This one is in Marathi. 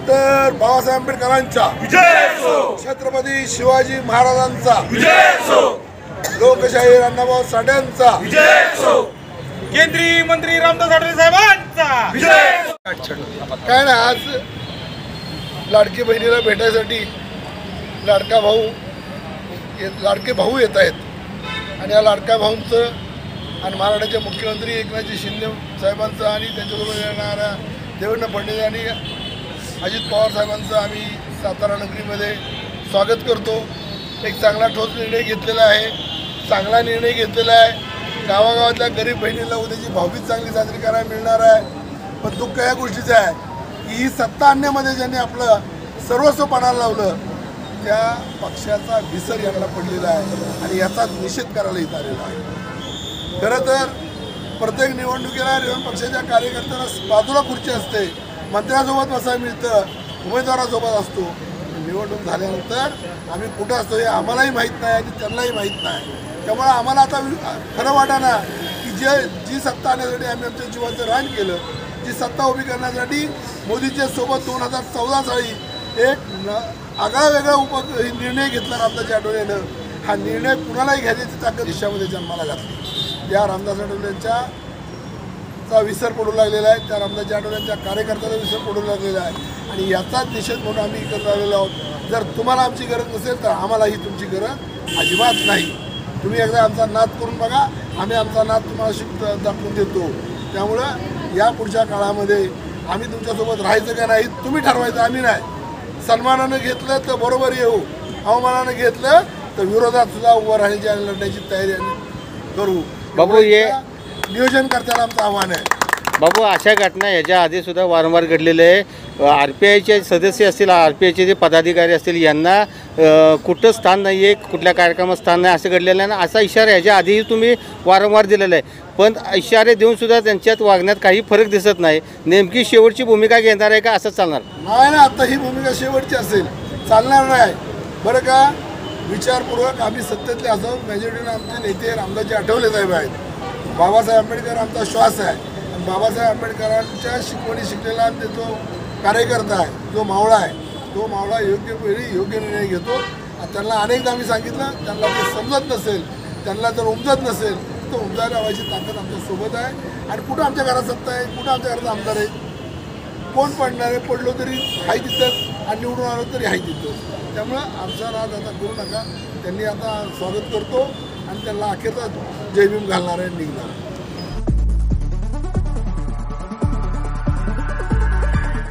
डॉक्टर बाबासाहेब आंबेडकरांचा विजय असो, छत्रपती शिवाजी महाराजांचा विजय असो, लोकशाही अण्णाभाऊ साठेंचा विजय असो, केंद्रीय मंत्री रामदास आठवले साहेबांचा विजय. काय ना, आज लाडकी बहिणीला भेटायसाठी लाडका लाडके भाऊ येत आहेत आणि या लाडक्या भाऊंचं आणि महाराष्ट्राचे मुख्यमंत्री एकनाथ शिंदे साहेबांचं आणि त्यांच्यासोबत येणाऱ्या देवेंद्र फडणवीस आणि अजित पवार साहेबांचं आम्ही सातारा नगरीमध्ये स्वागत करतो. एक चांगला ठोस निर्णय घेतलेला आहे, चांगला निर्णय घेतलेला आहे. गावागावातल्या गरीब बहिणीला उद्याची भाऊबीज चांगली साजरी करायला मिळणार आहे. पण दुःख या गोष्टीचं आहे की ही सत्ता आणण्यामध्ये ज्यांनी आपलं सर्वस्व पणाला लावलं त्या पक्षाचा विसर यांना पडलेला आहे आणि याचा निषेध करायला इथं आलेला आहे. खरं तर प्रत्येक निवडणुकीला पक्षाच्या कार्यकर्त्यांना बाजूला खुर्ची असते, मंत्र्यासोबत बसायला मिळतं, उमेदवारासोबत असतो. निवडणूक झाल्यानंतर आम्ही कुठं असतो हे आम्हालाही माहीत नाही आणि त्यांनाही माहीत नाही. त्यामुळे आम्हाला आता खरं वाटाना की जी सत्ता आणण्यासाठी आम्ही आमच्या जीवाचं रान केलं, जी सत्ता उभी करण्यासाठी मोदीच्या सोबत 2014 साली एक आगळा वेगळा निर्णय घेतला रामदास आठवलेनं. हा निर्णय कुणालाही घ्यायची ताकद देशामध्ये जन्माला घातली. त्या रामदास आठवलेंचा विसर पडू लागलेला आहे, त्या रामदास आठवलेंच्या कार्यकर्त्याचा विसर पडू लागलेला आहे आणि याचाच निषेध म्हणून आम्ही इकडे आलेलो आहोत. जर तुम्हाला आमची गरज नसेल तर आम्हालाही तुमची गरज अजिबात नाही. तुम्ही एकदा आमचा नाद करून बघा, आम्ही आमचा नाद तुम्हाला दाखवून देतो. त्यामुळं या पुढच्या काळामध्ये आम्ही तुमच्यासोबत राहायचं का नाही तुम्ही ठरवायचं, आम्ही नाही. सन्मानानं घेतलं तर बरोबर येऊ, अवमानानं घेतलं तर विरोधात सुद्धा उभं राहण्याची आणि लढण्याची तयारी आम्ही करू. बाबू, हे नियोजनकर्त्याला आमचं आव्हान आहे. बाबू, अशा घटना ह्याच्या आधी सुद्धा वारंवार घडलेल्या आहे. RPIचे सदस्य असतील, RPIचे जे पदाधिकारी असतील यांना कुठं स्थान नाही आहे, कुठल्या कार्यक्रमात स्थान नाही असं घडलेलं आहे ना. असा इशारा ह्याच्या आधीही तुम्ही वारंवार दिलेला आहे, पण इशारे देऊनसुद्धा त्यांच्यात वागण्यात काही फरक दिसत नाही. नेमकी शेवटची भूमिका घेणार आहे का असंच चालणार? नाही ना, आता ही भूमिका शेवटची असेल, चालणार नाही बरं का. विचारपूर्वक आम्ही सत्तेतले असो, मेजॉरिटीनं आमचे नेते रामदासजी आठवले साहेब आहेत. बाबासाहेब आंबेडकर आमचा श्वास आहे आणि बाबासाहेब आंबेडकरांच्या शिकवणी शिकलेला आणि तो कार्यकर्ता आहे, जो मावळा आहे, तो मावळा योग्य वेळी योग्य निर्णय घेतो. त्यांना अनेकदा आम्ही सांगितलं, त्यांना ते समजत नसेल, त्यांना जर उमजत नसेल तर उमजायला लावायची ताकद आमच्यासोबत आहे. आणि कुठं आमच्या घरात सत्ता आहे, कुठं आमच्या घरात आमदार आहे, कोण पडणार आहे, पडलो तरी हाय तिथंच आणि निवडून आलो तरी हाय तिथंच. त्यामुळं आमचा राज आता करू नका. त्यांनी आता स्वागत करतो आणि त्यांना अखेरचा जय भीम घालणार आहे, निघणार.